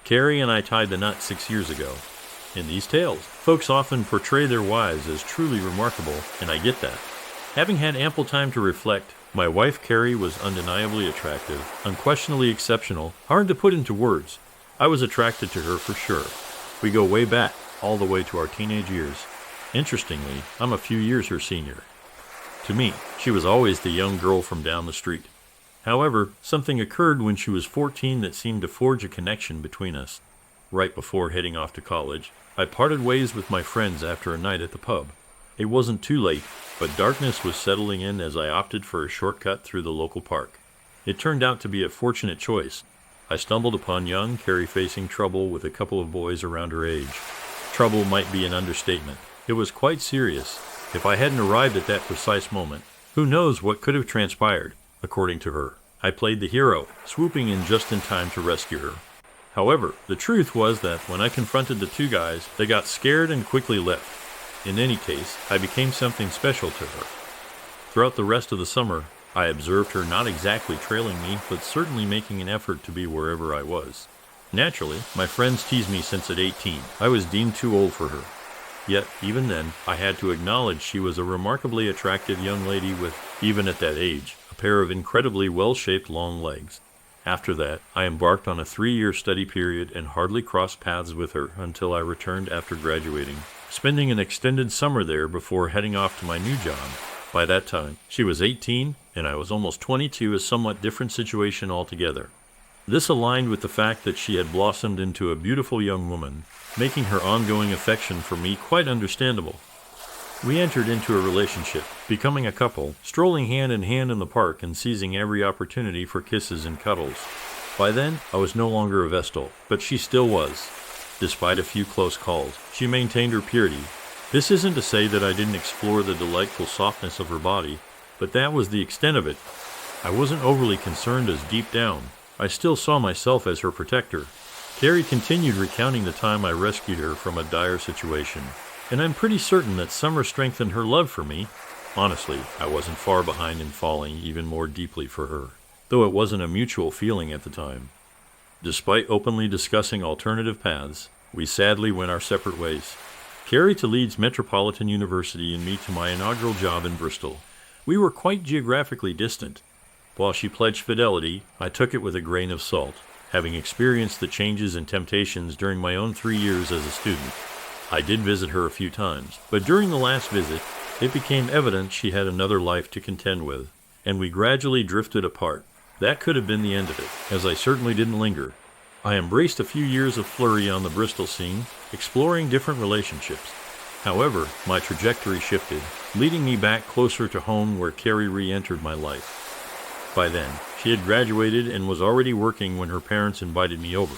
Carrie and I tied the knot 6 years ago. In these tales, folks often portray their wives as truly remarkable, and I get that. Having had ample time to reflect, my wife Carrie was undeniably attractive, unquestionably exceptional, hard to put into words. I was attracted to her for sure. We go way back, all the way to our teenage years. Interestingly, I'm a few years her senior. To me, she was always the young girl from down the street. However, something occurred when she was 14 that seemed to forge a connection between us. Right before heading off to college, I parted ways with my friends after a night at the pub. It wasn't too late, but darkness was settling in as I opted for a shortcut through the local park. It turned out to be a fortunate choice. I stumbled upon young Carrie facing trouble with a couple of boys around her age. Trouble might be an understatement. It was quite serious. If I hadn't arrived at that precise moment, who knows what could have transpired, according to her. I played the hero, swooping in just in time to rescue her. However, the truth was that when I confronted the two guys, they got scared and quickly left. In any case, I became something special to her. Throughout the rest of the summer, I observed her not exactly trailing me, but certainly making an effort to be wherever I was. Naturally, my friends teased me since at 18. I was deemed too old for her. Yet, even then, I had to acknowledge she was a remarkably attractive young lady with, even at that age, a pair of incredibly well-shaped long legs. After that, I embarked on a 3-year study period and hardly crossed paths with her until I returned after graduating, spending an extended summer there before heading off to my new job. By that time, she was 18 and I was almost 22, a somewhat different situation altogether. This aligned with the fact that she had blossomed into a beautiful young woman, making her ongoing affection for me quite understandable. We entered into a relationship, becoming a couple, strolling hand in hand in the park and seizing every opportunity for kisses and cuddles. By then, I was no longer a Vestal, but she still was. Despite a few close calls, she maintained her purity. This isn't to say that I didn't explore the delightful softness of her body, but that was the extent of it. I wasn't overly concerned as deep down, I still saw myself as her protector. Carrie continued recounting the time I rescued her from a dire situation, and I'm pretty certain that summer strengthened her love for me. Honestly, I wasn't far behind in falling even more deeply for her, though it wasn't a mutual feeling at the time. Despite openly discussing alternative paths, we sadly went our separate ways. Carrie to Leeds Metropolitan University and me to my inaugural job in Bristol. We were quite geographically distant. While she pledged fidelity, I took it with a grain of salt, having experienced the changes and temptations during my own 3 years as a student. I did visit her a few times, but during the last visit, it became evident she had another life to contend with, and we gradually drifted apart. That could have been the end of it, as I certainly didn't linger. I embraced a few years of flurry on the Bristol scene, exploring different relationships. However, my trajectory shifted, leading me back closer to home where Carrie re-entered my life. By then, she had graduated and was already working when her parents invited me over.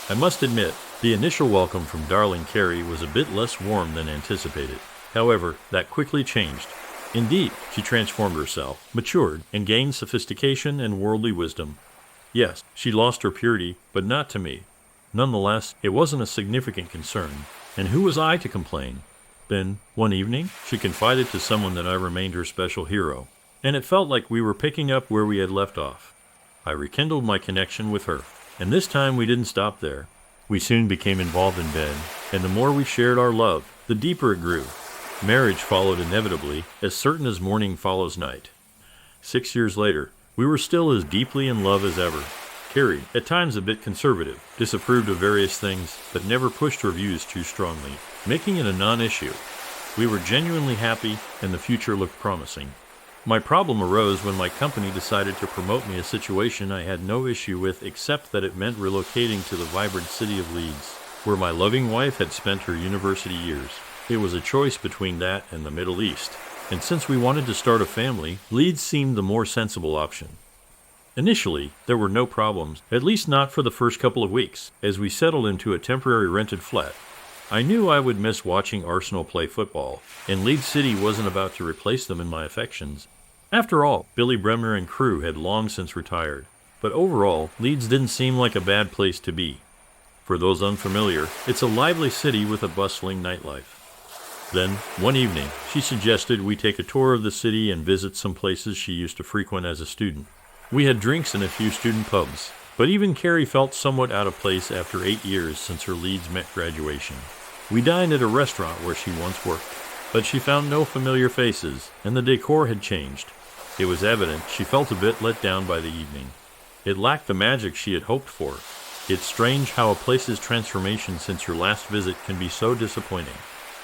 I must admit, the initial welcome from darling Carrie was a bit less warm than anticipated. However, that quickly changed. Indeed, she transformed herself, matured, and gained sophistication and worldly wisdom. Yes, she lost her purity, but not to me. Nonetheless, it wasn't a significant concern, and who was I to complain? Then, one evening, she confided to someone that I remained her special hero, and it felt like we were picking up where we had left off. I rekindled my connection with her, and this time we didn't stop there. We soon became involved in bed, and the more we shared our love, the deeper it grew. Marriage followed inevitably, as certain as morning follows night. 6 years later, we were still as deeply in love as ever. Carrie, at times a bit conservative, disapproved of various things, but never pushed her views too strongly, making it a non-issue. We were genuinely happy, and the future looked promising. My problem arose when my company decided to promote me a situation I had no issue with except that it meant relocating to the vibrant city of Leeds, where my loving wife had spent her university years. It was a choice between that and the Middle East, and since we wanted to start a family, Leeds seemed the more sensible option. Initially, there were no problems, at least not for the first couple of weeks, as we settled into a temporary rented flat. I knew I would miss watching Arsenal play football, and Leeds City wasn't about to replace them in my affections. After all, Billy Bremner and crew had long since retired, but overall, Leeds didn't seem like a bad place to be. For those unfamiliar, it's a lively city with a bustling nightlife. Then, one evening, she suggested we take a tour of the city and visit some places she used to frequent as a student. We had drinks in a few student pubs, But even Carrie felt somewhat out of place after 8 years since her Leeds Met graduation. We dined at a restaurant where she once worked, but she found no familiar faces, and the decor had changed. It was evident she felt a bit let down by the evening. It lacked the magic she had hoped for. It's strange how a place's transformation since your last visit can be so disappointing.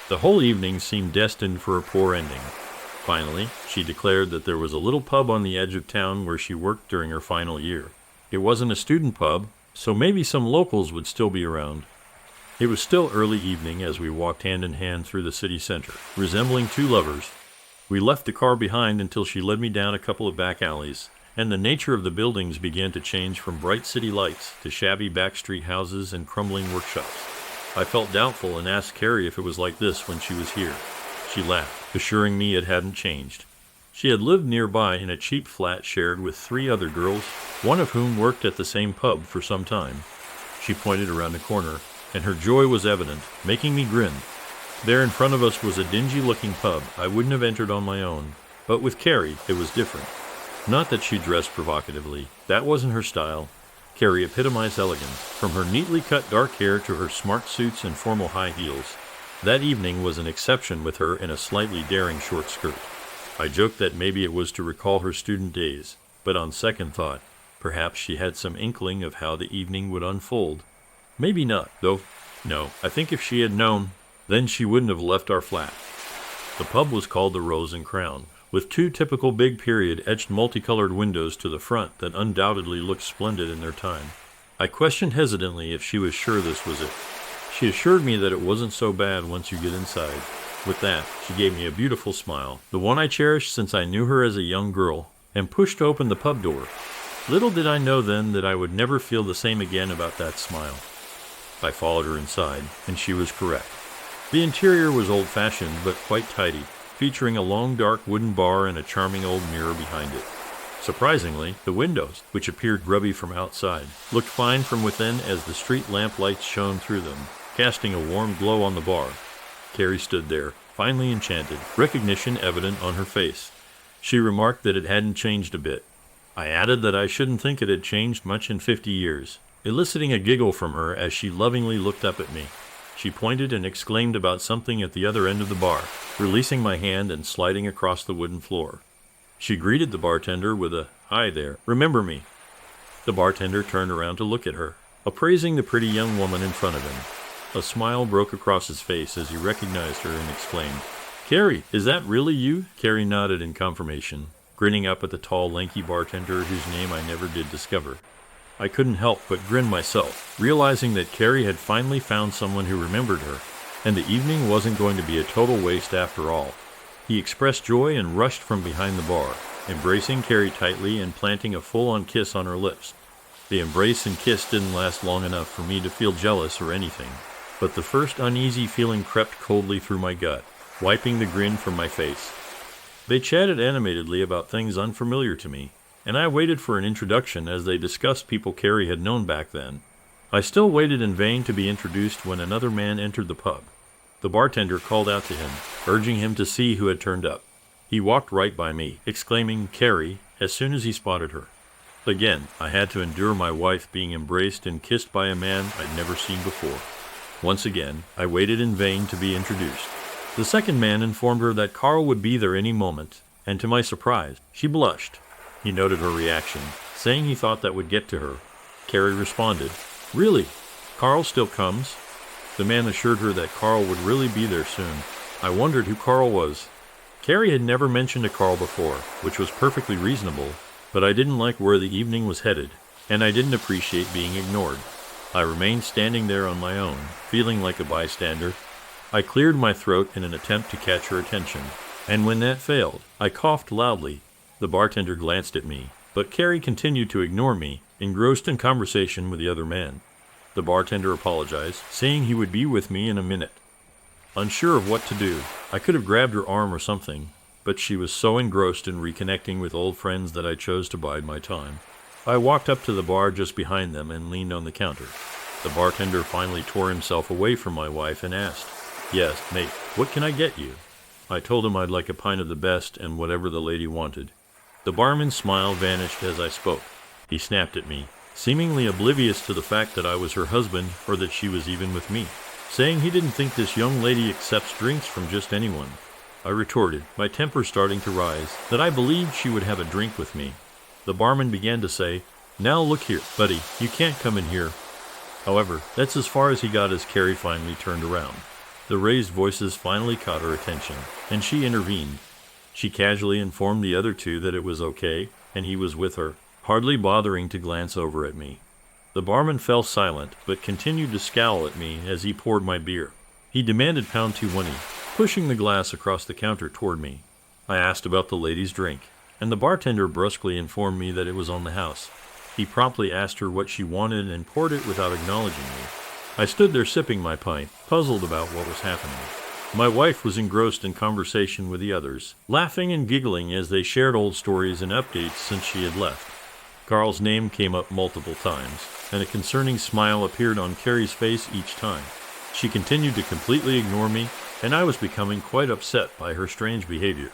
The whole evening seemed destined for a poor ending. Finally, she declared that there was a little pub on the edge of town where she worked during her final year. It wasn't a student pub, so maybe some locals would still be around. It was still early evening as we walked hand in hand through the city center, resembling two lovers. We left the car behind until she led me down a couple of back alleys, and the nature of the buildings began to change from bright city lights to shabby backstreet houses and crumbling workshops. I felt doubtful and asked Carrie if it was like this when she was here. She laughed, assuring me it hadn't changed. She had lived nearby in a cheap flat shared with 3 other girls, one of whom worked at the same pub for some time. She pointed around the corner, and her joy was evident, making me grin. There in front of us was a dingy-looking pub I wouldn't have entered on my own, but with Carrie it was different. Not that she dressed provocatively. That wasn't her style. Carrie epitomized elegance, from her neatly cut dark hair to her smart suits and formal high heels. That evening was an exception with her in a slightly daring short skirt. I joked that maybe it was to recall her student days, but on second thought, perhaps she had some inkling of how the evening would unfold. Maybe not, though. No, I think if she had known, then she wouldn't have left our flat. The pub was called the Rose and Crown, with 2 typical big period etched multicolored windows to the front that undoubtedly looked splendid in their time. I questioned hesitantly if she was sure this was it. She assured me that it wasn't so bad once you get inside. With that, she gave me a beautiful smile, the one I cherished since I knew her as a young girl, and pushed open the pub door. Little did I know then that I would never feel the same again about that smile. I followed her inside, and she was correct. The interior was old-fashioned but quite tidy, featuring a long dark wooden bar and a charming old mirror behind it. Surprisingly, the windows, which appeared grubby from outside, looked fine from within as the street lamp lights shone through them, casting a warm glow on the bar. Carrie stood there, finely enchanted, recognition evident on her face. She remarked that it hadn't changed a bit. I added that I shouldn't think it had changed much in 50 years, eliciting a giggle from her as she lovingly looked up at me. She pointed and exclaimed about something at the other end of the bar, releasing my hand and sliding across the wooden floor. She greeted the bartender with a, "Hi there, remember me?" The bartender turned around to look at her, appraising the pretty young woman in front of him. A smile broke across his face as he recognized her and exclaimed, "Carrie, is that really you?" Carrie nodded in confirmation, grinning up at the tall, lanky bartender whose name I never did discover. I couldn't help but grin myself, realizing that Carrie had finally found someone who remembered her, and the evening wasn't going to be a total waste after all. He expressed joy and rushed from behind the bar, embracing Carrie tightly and planting a full-on kiss on her lips. The embrace and kiss didn't last long enough for me to feel jealous or anything, but the first uneasy feeling crept coldly through my gut, wiping the grin from my face. They chatted animatedly about things unfamiliar to me, and I waited for an introduction as they discussed people Carrie had known back then. I still waited in vain to be introduced when another man entered the pub. The bartender called out to him, urging him to see who had turned up. He walked right by me, exclaiming, "Carrie," as soon as he spotted her. Again, I had to endure my wife being embraced and kissed by a man I'd never seen before. Once again, I waited in vain to be introduced. The second man informed her that Carl would be there any moment, and to my surprise, she blushed. He noted her reaction, saying he thought that would get to her. Carrie responded, "Really? Carl still comes?" The man assured her that Carl would really be there soon. I wondered who Carl was. Carrie had never mentioned a Carl before, which was perfectly reasonable, but I didn't like where the evening was headed, and I didn't appreciate being ignored. I remained standing there on my own, feeling like a bystander. I cleared my throat in an attempt to catch her attention, and when that failed, I coughed loudly. The bartender glanced at me, but Carrie continued to ignore me, engrossed in conversation with the other man. The bartender apologized, saying he would be with me in a minute. Unsure of what to do, I could have grabbed her arm or something, but she was so engrossed in reconnecting with old friends that I chose to bide my time. I walked up to the bar just behind them and leaned on the counter. The bartender finally tore himself away from my wife and asked, "Yes, mate, what can I get you?" I told him I'd like a pint of the best and whatever the lady wanted. The barman's smile vanished as I spoke. He snapped at me, seemingly oblivious to the fact that I was her husband or that she was even with me, saying he didn't think this young lady accepts drinks from just anyone. I retorted, my temper starting to rise, that I believed she would have a drink with me. The barman began to say, "Now look here, buddy, you can't come in here." However, that's as far as he got as Carrie finally turned around. The raised voices finally caught her attention, and she intervened. She casually informed the other two that it was okay, and he was with her, hardly bothering to glance over at me. The barman fell silent, but continued to scowl at me as he poured my beer. He demanded pound 220, pushing the glass across the counter toward me. I asked about the lady's drink, and the bartender brusquely informed me that it was on the house. He promptly asked her what she wanted and poured it without acknowledging me. I stood there sipping my pint, puzzled about what was happening. My wife was engrossed in conversation with the others, laughing and giggling as they shared old stories and updates since she had left. Carl's name came up multiple times, and a concerning smile appeared on Carrie's face each time. She continued to completely ignore me, and I was becoming quite upset by her strange behavior.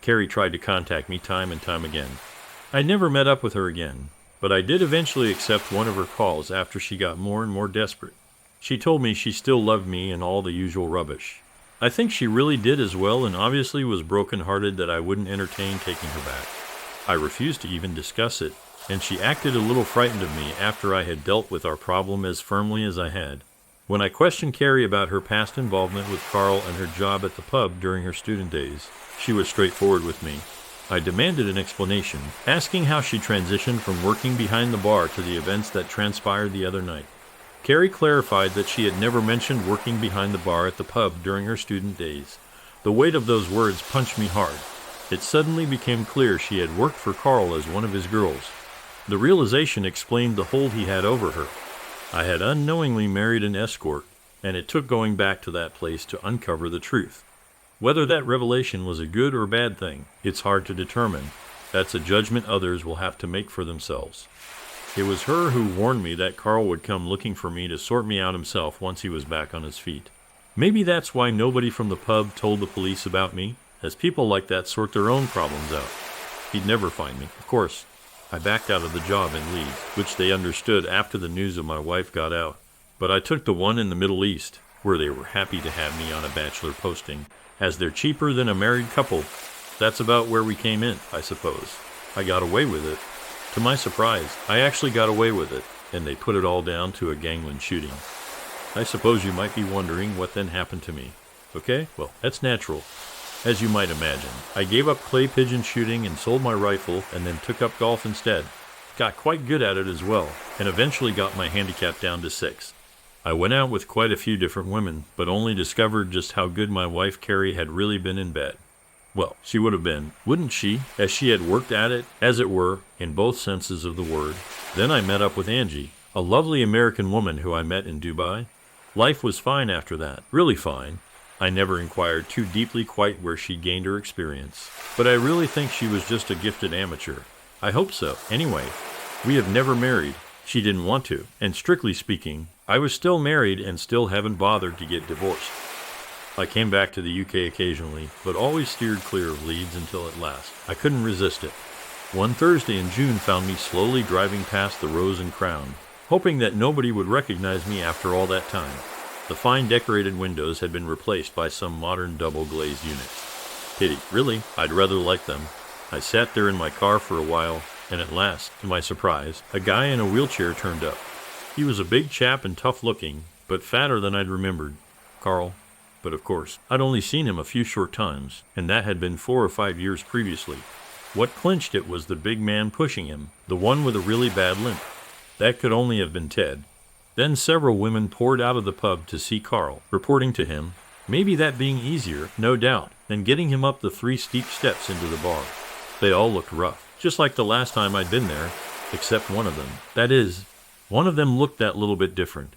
Carrie tried to contact me time and time again. I never met up with her again, but I did eventually accept one of her calls after she got more and more desperate. She told me she still loved me and all the usual rubbish. I think she really did as well, and obviously was broken-hearted that I wouldn't entertain taking her back. I refused to even discuss it, and she acted a little frightened of me after I had dealt with our problem as firmly as I had. When I questioned Carrie about her past involvement with Carl and her job at the pub during her student days, she was straightforward with me. I demanded an explanation, asking how she transitioned from working behind the bar to the events that transpired the other night. Carrie clarified that she had never mentioned working behind the bar at the pub during her student days. The weight of those words punched me hard. It suddenly became clear she had worked for Carl as one of his girls. The realization explained the hold he had over her. I had unknowingly married an escort, and it took going back to that place to uncover the truth. Whether that revelation was a good or bad thing, it's hard to determine. That's a judgment others will have to make for themselves. It was her who warned me that Carl would come looking for me to sort me out himself once he was back on his feet. Maybe that's why nobody from the pub told the police about me, as people like that sort their own problems out. He'd never find me, of course. I backed out of the job in Leeds, which they understood after the news of my wife got out. But I took the one in the Middle East, where they were happy to have me on a bachelor posting, as they're cheaper than a married couple. That's about where we came in, I suppose. I got away with it. To my surprise, I actually got away with it, and they put it all down to a gangland shooting. I suppose you might be wondering what then happened to me. Okay, well, that's natural. As you might imagine, I gave up clay pigeon shooting and sold my rifle and then took up golf instead. Got quite good at it as well, and eventually got my handicap down to 6. I went out with quite a few different women, but only discovered just how good my wife Carrie had really been in bed. Well, she would have been, wouldn't she, as she had worked at it, as it were, in both senses of the word. Then I met up with Angie, a lovely American woman who I met in Dubai. Life was fine after that, really fine. I never inquired too deeply quite where she gained her experience, but I really think she was just a gifted amateur. I hope so. Anyway, we have never married. She didn't want to, and strictly speaking, I was still married and still haven't bothered to get divorced. I came back to the UK occasionally, but always steered clear of Leeds until at last. I couldn't resist it. One Thursday in June found me slowly driving past the Rose and Crown, hoping that nobody would recognize me after all that time. The fine decorated windows had been replaced by some modern double-glazed units. Pity, really, I'd rather like them. I sat there in my car for a while, and at last, to my surprise, a guy in a wheelchair turned up. He was a big chap and tough-looking, but fatter than I'd remembered. Carl. But of course, I'd only seen him a few short times, and that had been 4 or 5 years previously. What clinched it was the big man pushing him, the one with a really bad limp. That could only have been Ted. Then several women poured out of the pub to see Carl, reporting to him, maybe that being easier, no doubt, than getting him up the 3 steep steps into the bar. They all looked rough, just like the last time I'd been there, except one of them. That is, one of them looked that little bit different.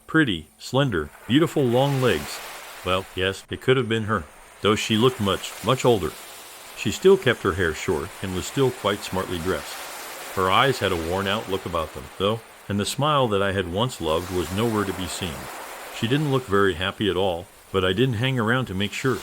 Pretty, slender, beautiful long legs. Well, yes, it could have been her, though she looked much, much older. She still kept her hair short and was still quite smartly dressed. Her eyes had a worn-out look about them, though, and the smile that I had once loved was nowhere to be seen. She didn't look very happy at all, but I didn't hang around to make sure.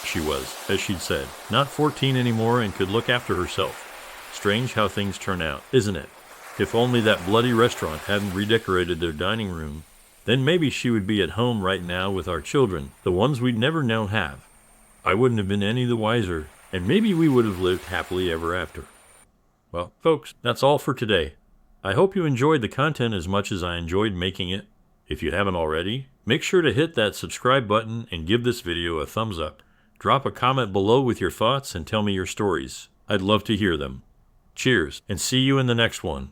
She was, as she'd said, not 14 anymore and could look after herself. Strange how things turn out, isn't it? If only that bloody restaurant hadn't redecorated their dining room, then maybe she would be at home right now with our children, the ones we'd never known have. I wouldn't have been any the wiser, and maybe we would have lived happily ever after. Well, folks, that's all for today. I hope you enjoyed the content as much as I enjoyed making it. If you haven't already, make sure to hit that subscribe button and give this video a thumbs up. Drop a comment below with your thoughts and tell me your stories. I'd love to hear them. Cheers, and see you in the next one.